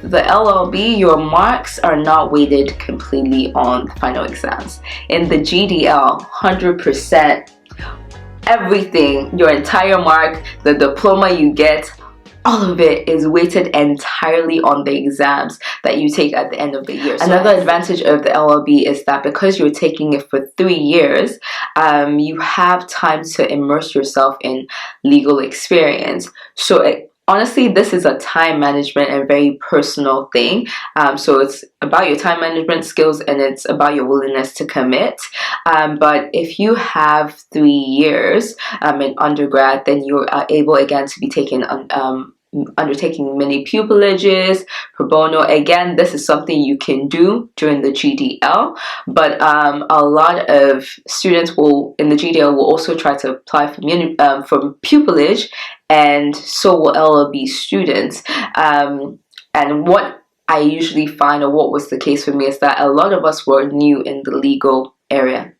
the LLB, your marks are not weighted completely on the final exams. In the GDL, 100%, everything, your entire mark, the diploma you get, all of it is weighted entirely on the exams that you take at the end of the year. So another advantage of the LLB is that because you're taking it for 3 years, you have time to immerse yourself in legal experience. So honestly, this is a time management and very personal thing. So it's about your time management skills and it's about your willingness to commit. But if you have 3 years in undergrad, then you are able again to be undertaking mini pupillages, pro bono. Again, this is something you can do during the GDL, but a lot of students in the GDL will also try to apply for pupillage, and so will LLB students. And what I usually find, or what was the case for me, is that a lot of us were new in the legal area.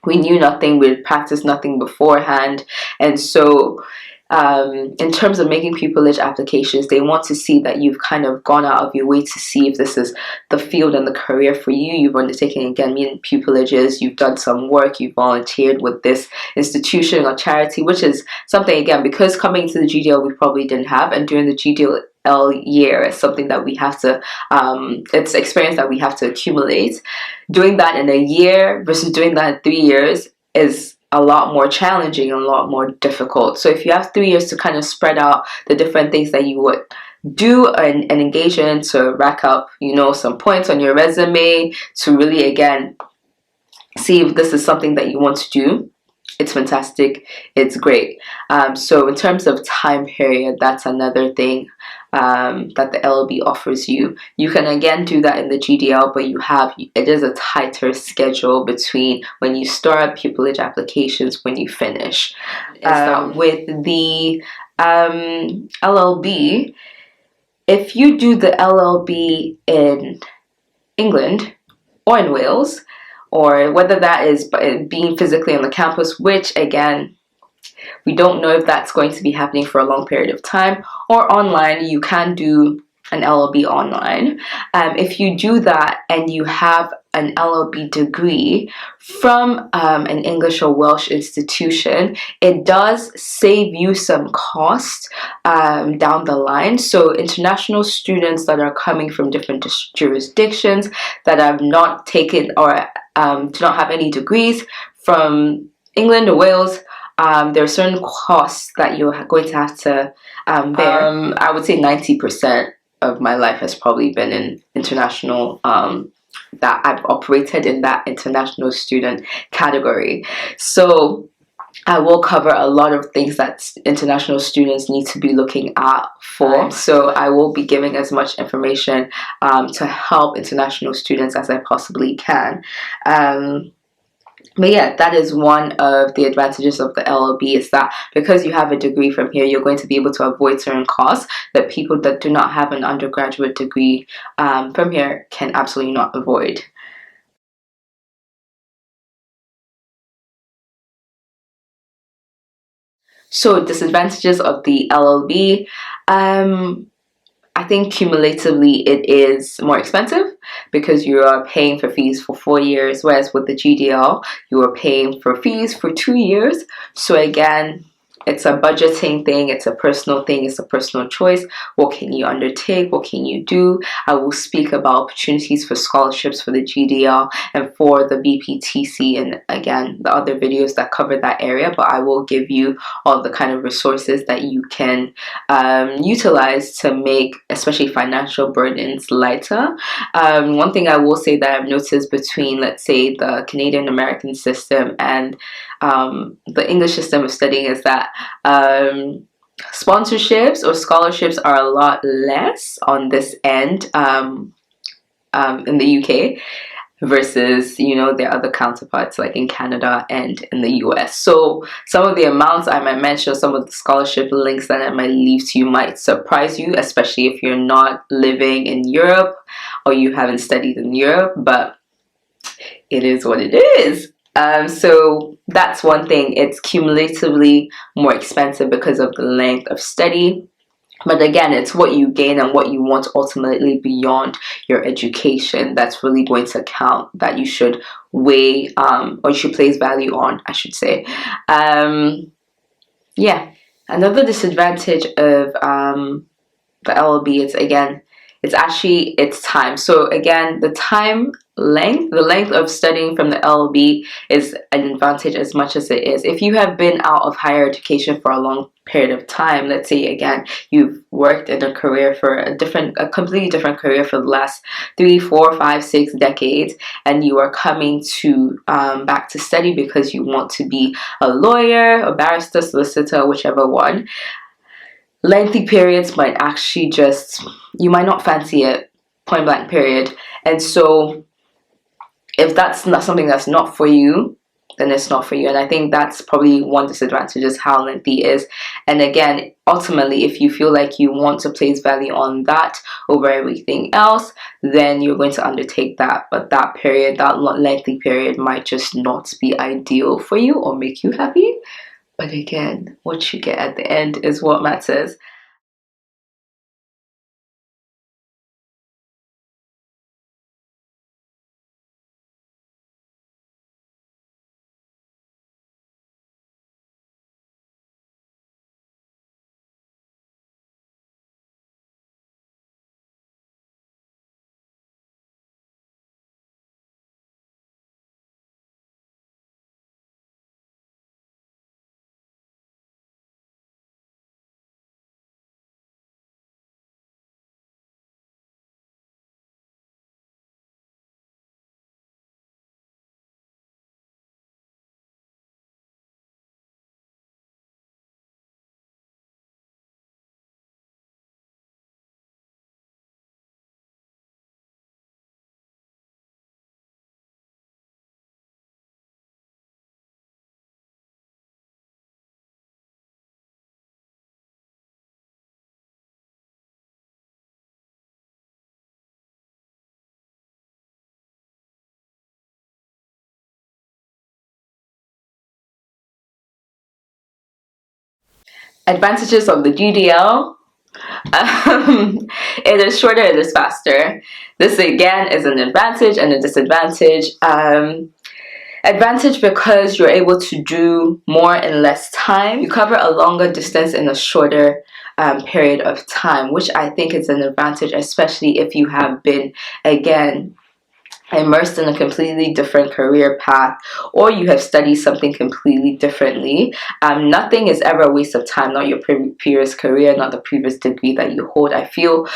We knew nothing, we'd practiced nothing beforehand, and so in terms of making pupillage applications, they want to see that you've kind of gone out of your way to see if this is the field and the career for you. You've undertaken, again, pupillages, you've done some work, you've volunteered with this institution or charity, which is something, again, because coming to the GDL we probably didn't have, and during the GDL year is something that we have to, it's experience that we have to accumulate. Doing that in a year versus doing that in 3 years is a lot more challenging and a lot more difficult. So if you have 3 years to kind of spread out the different things that you would do and engage in to rack up, some points on your resume, to really, again, see if this is something that you want to do, it's fantastic, it's great. So in terms of time period, that's another thing that the LLB offers you. You can again do that in the GDL, but it is a tighter schedule between when you start pupillage applications when you finish. With the LLB, if you do the LLB in England or in Wales, or whether that is being physically on the campus, which again, we don't know if that's going to be happening for a long period of time, or online, you can do an LLB online. If you do that and you have an LLB degree from an English or Welsh institution, it does save you some cost down the line. So international students that are coming from different jurisdictions that have not taken or do not have any degrees from England or Wales, there are certain costs that you're going to have to bear. I would say 90% of my life has probably been in international, that I've operated in that international student category. So I will cover a lot of things that international students need to be looking out for. So I will be giving as much information to help international students as I possibly can. But yeah, that is one of the advantages of the LLB, is that because you have a degree from here, you're going to be able to avoid certain costs that people that do not have an undergraduate degree from here can absolutely not avoid. So disadvantages of the LLB, I think cumulatively it is more expensive because you are paying for fees for 4 years, whereas with the GDL you are paying for fees for 2 years. So again, it's a budgeting thing, it's a personal thing, it's a personal choice. What can you undertake? What can you do? I will speak about opportunities for scholarships for the GDL and for the BPTC, and again, the other videos that cover that area, but I will give you all the kind of resources that you can utilize to make especially financial burdens lighter. One thing I will say that I've noticed between, let's say, the Canadian American system and the English system of studying is that sponsorships or scholarships are a lot less on this end in the UK versus, their other counterparts like in Canada and in the US. So some of the amounts I might mention, some of the scholarship links that I might leave to you might surprise you, especially if you're not living in Europe or you haven't studied in Europe, but it is what it is. So that's one thing. It's cumulatively more expensive because of the length of study. But again, it's what you gain and what you want ultimately beyond your education that's really going to count, that you should weigh, or you should place value on, I should say. Yeah. Another disadvantage of the LLB is, again, it's actually its time. So again, the length of studying from the LLB is an advantage as much as it is. If you have been out of higher education for a long period of time, let's say again you've worked in a career for a completely different career for the last 3, 4, 5, 6 decades, and you are coming to back to study because you want to be a lawyer, a barrister, solicitor, whichever one, lengthy periods might actually you might not fancy it, point blank period. And so if that's not something that's not for you, then it's not for you. And I think that's probably one disadvantage, is how lengthy it is. And again, ultimately, if you feel like you want to place value on that over everything else, then you're going to undertake that. But that period, that lengthy period, might just not be ideal for you or make you happy. But again, what you get at the end is what matters. Advantages of the GDL. It is shorter, it is faster. This again is an advantage and a disadvantage. Advantage because you're able to do more in less time. You cover a longer distance in a shorter period of time, which I think is an advantage, especially if you have been, again, immersed in a completely different career path, or you have studied something completely differently. Nothing is ever a waste of time, not your previous career, not the previous degree that you hold. I feel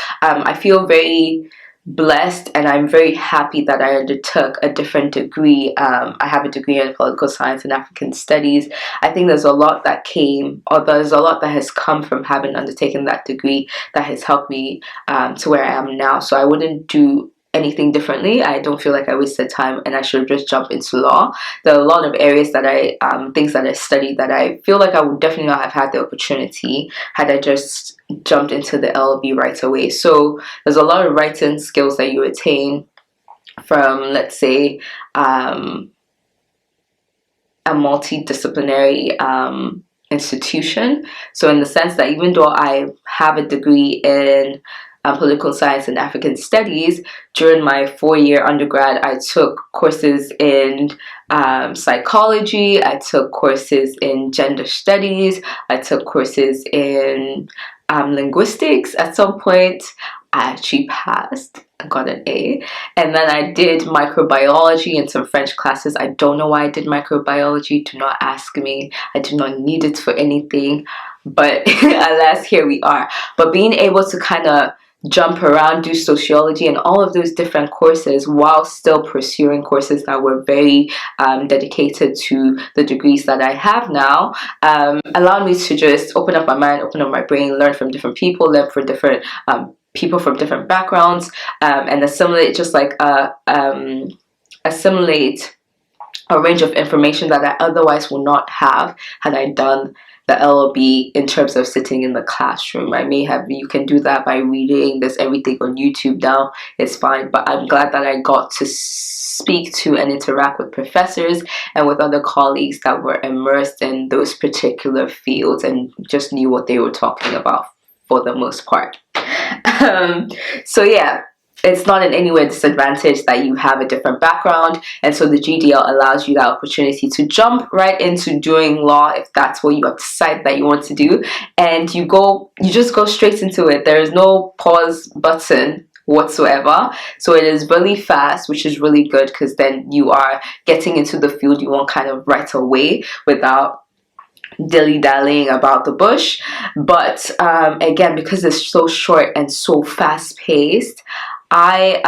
very blessed, and I'm very happy that I undertook a different degree. I have a degree in political science and African studies. I think there's a lot that has come from having undertaken that degree that has helped me to where I am now. So I wouldn't do anything differently. I don't feel like I wasted time and I should just jump into law. There are a lot of areas that things that I studied that I feel like I would definitely not have had the opportunity had I just jumped into the LLB right away. So there's a lot of writing skills that you attain from, let's say, a multidisciplinary institution. So in the sense that even though I have a degree in political science and African studies, during my 4-year undergrad, I took courses in psychology, I took courses in gender studies, I took courses in linguistics. At some point, I actually passed. I got an A. And then I did microbiology and some French classes. I don't know why I did microbiology. Do not ask me. I do not need it for anything. But alas, here we are. But being able to kind of jump around, do sociology and all of those different courses while still pursuing courses that were very dedicated to the degrees that I have now, allowed me to just open up my mind, open up my brain, learn from different people, learn from different people from different backgrounds, and assimilate a range of information that I otherwise would not have had I done the LLB in terms of sitting in the classroom. You can do that by reading. There's everything on YouTube now. It's fine. But I'm glad that I got to speak to and interact with professors and with other colleagues that were immersed in those particular fields and just knew what they were talking about for the most part. So yeah, it's not in any way a disadvantage that you have a different background, and so the GDL allows you the opportunity to jump right into doing law if that's what you have decided that you want to do, and you just go straight into it. There is no pause button whatsoever, so it is really fast, which is really good, because then you are getting into the field you want kind of right away without dilly-dallying about the bush. But again, because it's so short and so fast-paced, I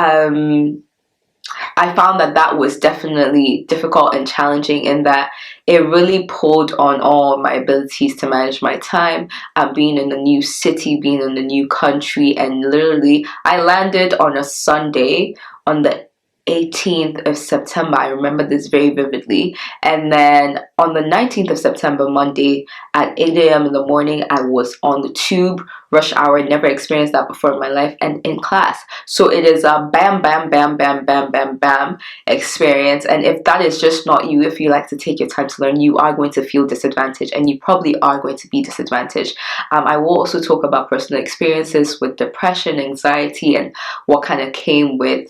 found that was definitely difficult and challenging, in that it really pulled on all my abilities to manage my time, being in a new city, being in a new country. And literally, I landed on a Sunday on the 18th of September. I remember this very vividly. And then on the 19th of September, Monday, at 8 a.m. in the morning, I was on the tube, rush hour. Never experienced that before in my life, and in class. So it is a bam, bam, bam, bam, bam, bam, bam experience. And if that is just not you, if you like to take your time to learn, you are going to feel disadvantaged, and you probably are going to be disadvantaged. I will also talk about personal experiences with depression, anxiety, and what kind of came with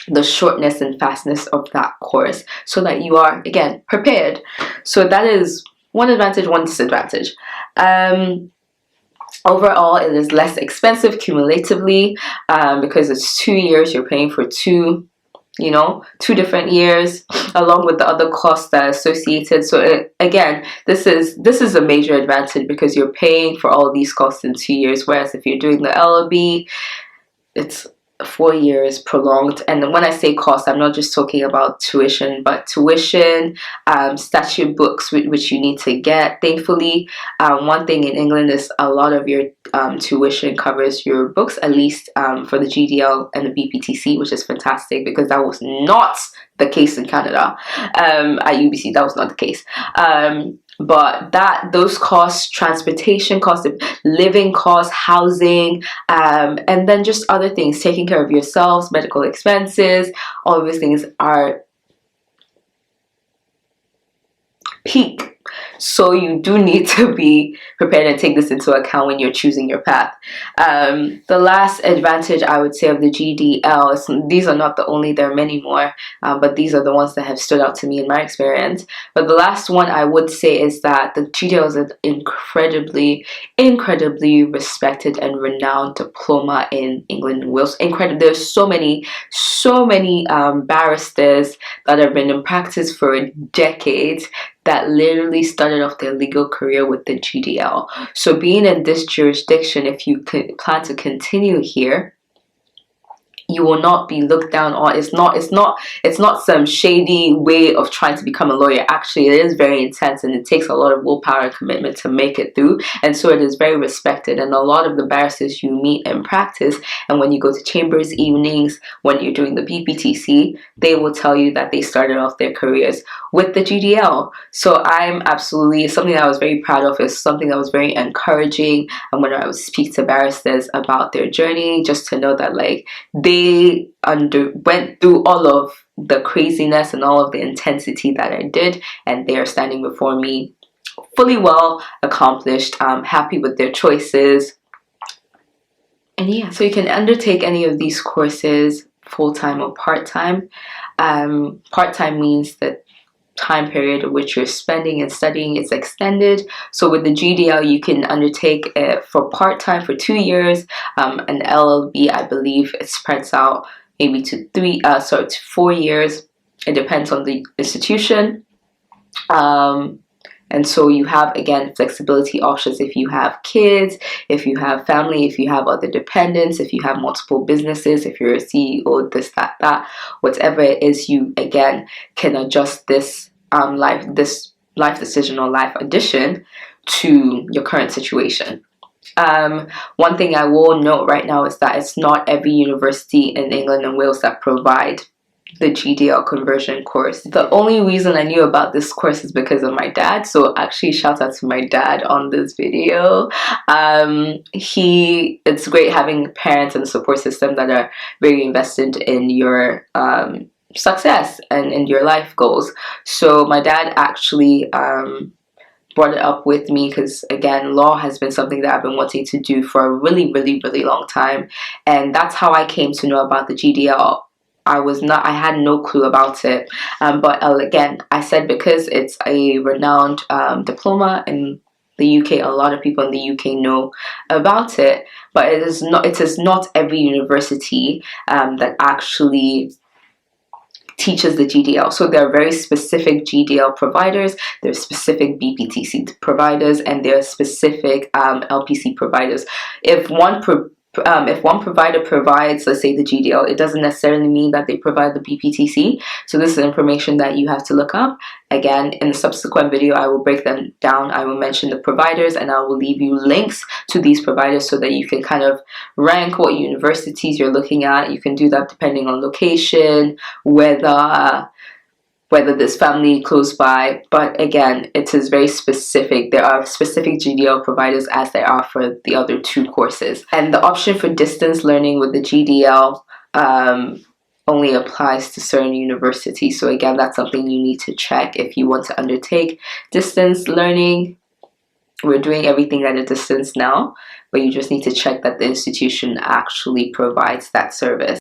the shortness and fastness of that course, so that you are, again, prepared. So that is one advantage, one disadvantage. Overall, it is less expensive cumulatively, because it's 2 years. You're paying for two different years, along with the other costs that are associated. So again, this is a major advantage, because you're paying for all these costs in 2 years, whereas if you're doing the LLB, it's 4 years prolonged. And when I say cost, I'm not just talking about tuition, but tuition, statute books, which you need to get. Thankfully, one thing in England is a lot of your tuition covers your books, at least for the GDL and the BPTC, which is fantastic, because that was not the case in Canada. At UBC, that was not the case. But those costs, transportation costs, living costs, housing, and then just other things, taking care of yourselves, medical expenses, all of these things are peak. So you do need to be prepared and take this into account when you're choosing your path. The last advantage I would say of the GDL is, these are not the only, there are many more, but these are the ones that have stood out to me in my experience. But the last one I would say is that the GDL is an incredibly, incredibly respected and renowned diploma in England and Wales. Incredible. There's so many barristers that have been in practice for decades that literally started off their legal career with the GDL. So being in this jurisdiction, if you plan to continue here, you will not be looked down on. It's not some shady way of trying to become a lawyer. Actually, it is very intense, and it takes a lot of willpower and commitment to make it through. And so it is very respected. And a lot of the barristers you meet in practice, and when you go to chambers evenings, when you're doing the BPTC, they will tell you that they started off their careers with the GDL. So I'm absolutely, something that I was very proud of, is something that was very encouraging. And when I would speak to barristers about their journey, just to know that they went through all of the craziness and all of the intensity that I did, and they are standing before me fully well accomplished, happy with their choices. And yeah, so you can undertake any of these courses full-time or part-time. Part-time means that time period of which you're spending and studying is extended. So with the GDL, you can undertake it for part-time for 2 years. An LLB, I believe, it spreads out maybe to 4 years. It depends on the institution. And so you have, again, flexibility options if you have kids, if you have family, if you have other dependents, if you have multiple businesses, if you're a CEO, this, that, whatever it is, you, again, can adjust this life decision or life addition to your current situation. One thing I will note right now is that it's not every university in England and Wales that provide the GDL conversion course. The only reason I knew about this course is because of my dad. So actually, shout out to my dad on this video. It's great having parents and a support system that are very invested in your success and in your life goals. So my dad actually brought it up with me because, again, law has been something that I've been wanting to do for a really, really, really long time. And that's how I came to know about the GDL. I had no clue about it. But again, I said because it's a renowned diploma in the UK, a lot of people in the UK know about it, but it is not every university that actually teaches the GDL. So there are very specific GDL providers, there are specific BPTC providers, and there are specific LPC providers. If one provider provides, let's say, the GDL, it doesn't necessarily mean that they provide the BPTC. So this is information that you have to look up. Again, in the subsequent video, I will break them down. I will mention the providers, and I will leave you links to these providers so that you can kind of rank what universities you're looking at. You can do that depending on location, whether this family close by. But again, it is very specific. There are specific GDL providers as there are for the other two courses. And the option for distance learning with the GDL only applies to certain universities. So again, that's something you need to check if you want to undertake distance learning. We're doing everything at a distance now, but you just need to check that the institution actually provides that service.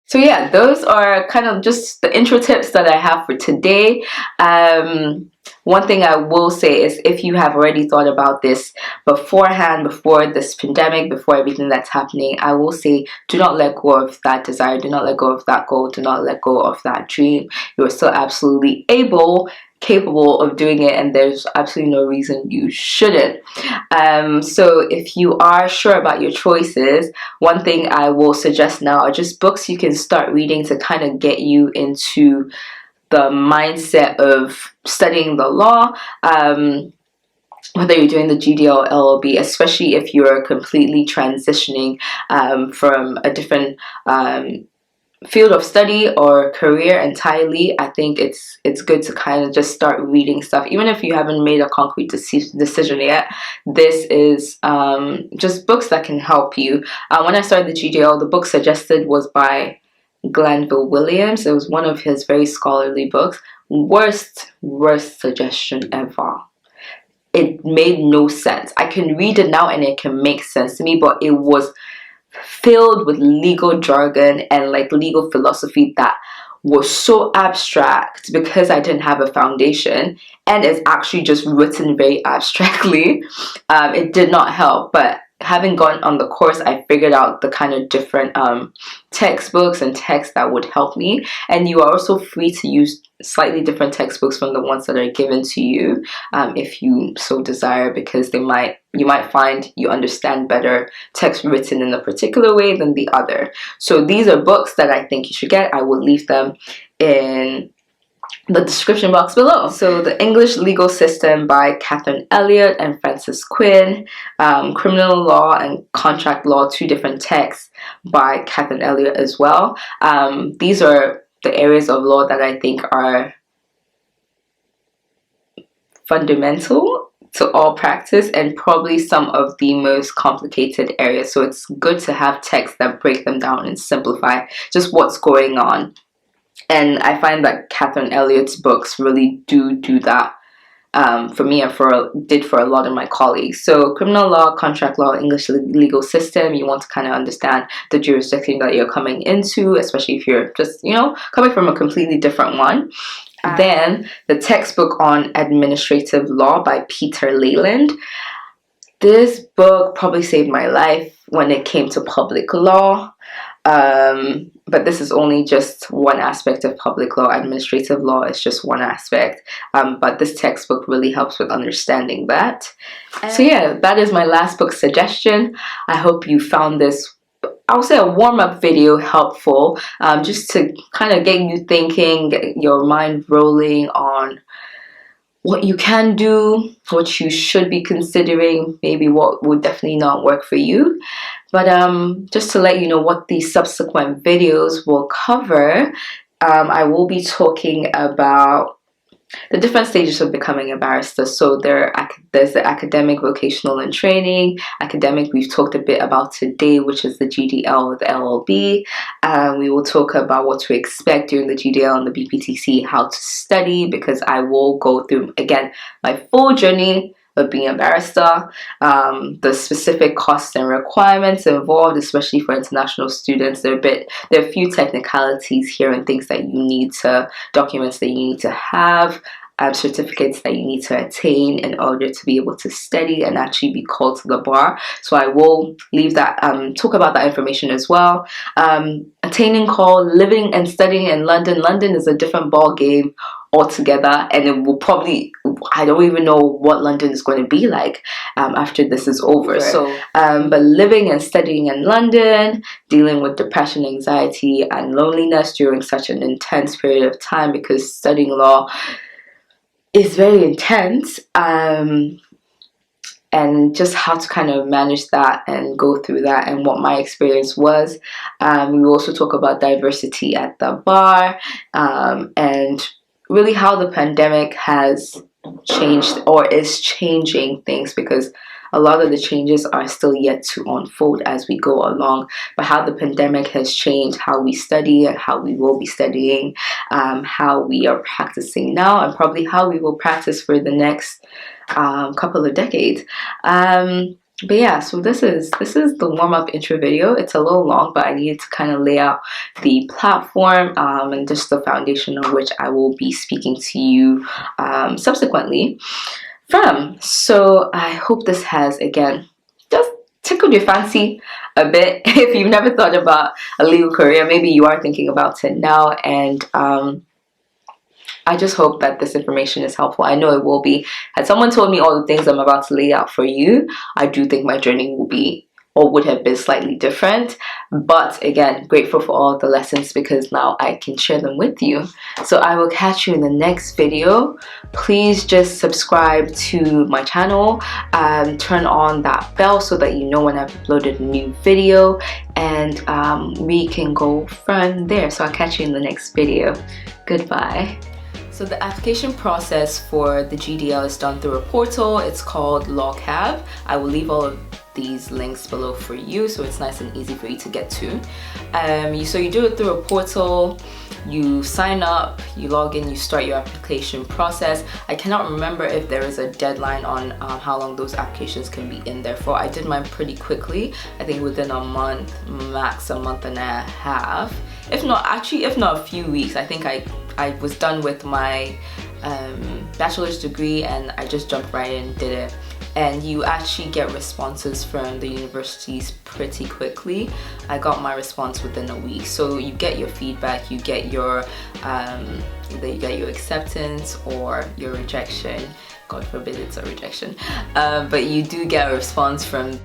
So yeah, those are kind of just the intro tips that I have for today. One thing I will say is, if you have already thought about this beforehand, before this pandemic, before everything that's happening, I will say, do not let go of that desire, do not let go of that goal, do not let go of that dream. You are still absolutely capable of doing it, and there's absolutely no reason you shouldn't. So if you are sure about your choices, one thing I will suggest now are just books you can start reading to kind of get you into the mindset of studying the law, whether you're doing the GDL LLB, especially if you're completely transitioning from a different field of study or career entirely. I think it's good to kind of just start reading stuff, even if you haven't made a concrete decision yet. This is just books that can help you. When I started the GDL, the book suggested was by Glanville Williams. It was one of his very scholarly books. Worst suggestion ever. It made no sense. I can read it now and it can make sense to me, but it was filled with legal jargon and like legal philosophy that was so abstract because I didn't have a foundation, and it's actually just written very abstractly. It did not help, but having gone on the course, I figured out the kind of different textbooks and texts that would help me. And you are also free to use slightly different textbooks from the ones that are given to you, if you so desire, because you might find you understand better text written in a particular way than the other. So these are books that I think you should get. I will leave them in the description box below. So The English Legal System by Catherine Elliott and Francis Quinn, Criminal Law and Contract Law, two different texts by Catherine Elliott as well. These are the areas of law that I think are fundamental to all practice and probably some of the most complicated areas. So it's good to have texts that break them down and simplify just what's going on. And I find that Catherine Elliott's books really do that for me and for a lot of my colleagues. So criminal law, contract law, English legal system, you want to kind of understand the jurisdiction that you're coming into, especially if you're just, coming from a completely different one. Then the textbook on administrative law by Peter Leyland. This book probably saved my life when it came to public law. But this is only just one aspect of public law. Administrative law is just one aspect. But this textbook really helps with understanding that. So yeah, that is my last book suggestion. I hope you found this, I would say, a warm-up video helpful, just to kind of get you thinking, get your mind rolling on what you can do, what you should be considering, maybe what would definitely not work for you. But just to let you know what the subsequent videos will cover, I will be talking about the different stages of becoming a barrister. So there's the academic, vocational, and training. Academic, we've talked a bit about today, which is the GDL with the LLB. We will talk about what to expect during the GDL and the BPTC, how to study, because I will go through, again, my full journey of being a barrister, the specific costs and requirements involved, especially for international students. There are a few technicalities here and things that you need to, documents that you need to have, certificates that you need to attain in order to be able to study and actually be called to the bar. So I will leave that, talk about that information as well. Attaining call, living and studying in London. London is a different ball game altogether, and it will probably, I don't even know what London is going to be like after this is over. So but living and studying in London, dealing with depression, anxiety, and loneliness during such an intense period of time, because studying law is very intense, and just how to kind of manage that and go through that, and what my experience was. We will also talk about diversity at the bar, and really how the pandemic has changed or is changing things, because a lot of the changes are still yet to unfold as we go along, but how the pandemic has changed how we study and how we will be studying, how we are practicing now, and probably how we will practice for the next couple of decades. But yeah, so this is the warm-up intro video. It's a little long, but I needed to kind of lay out the platform and just the foundation on which I will be speaking to you subsequently from. So I hope this has, again, just tickled your fancy a bit. If you've never thought about a legal career, maybe you are thinking about it now, and I just hope that this information is helpful. I know it will be. Had someone told me all the things I'm about to lay out for you, I do think my journey will be, or would have been, slightly different. But again, grateful for all the lessons, because now I can share them with you. So I will catch you in the next video. Please just subscribe to my channel, turn on that bell so that you know when I've uploaded a new video, and we can go from there. So I'll catch you in the next video. Goodbye. So the application process for the GDL is done through a portal. It's called LawCab. I will leave all of these links below for you, so it's nice and easy for you to get to. So you do it through a portal, you sign up, you log in, you start your application process. I cannot remember if there is a deadline on how long those applications can be in there for. I did mine pretty quickly, I think within a month, max a month and a half. If not a few weeks. I think I was done with my bachelor's degree and I just jumped right in and did it. And you actually get responses from the universities pretty quickly. I got my response within a week. So you get your feedback, you get your either you get your acceptance or your rejection. God forbid it's a rejection, but you do get a response from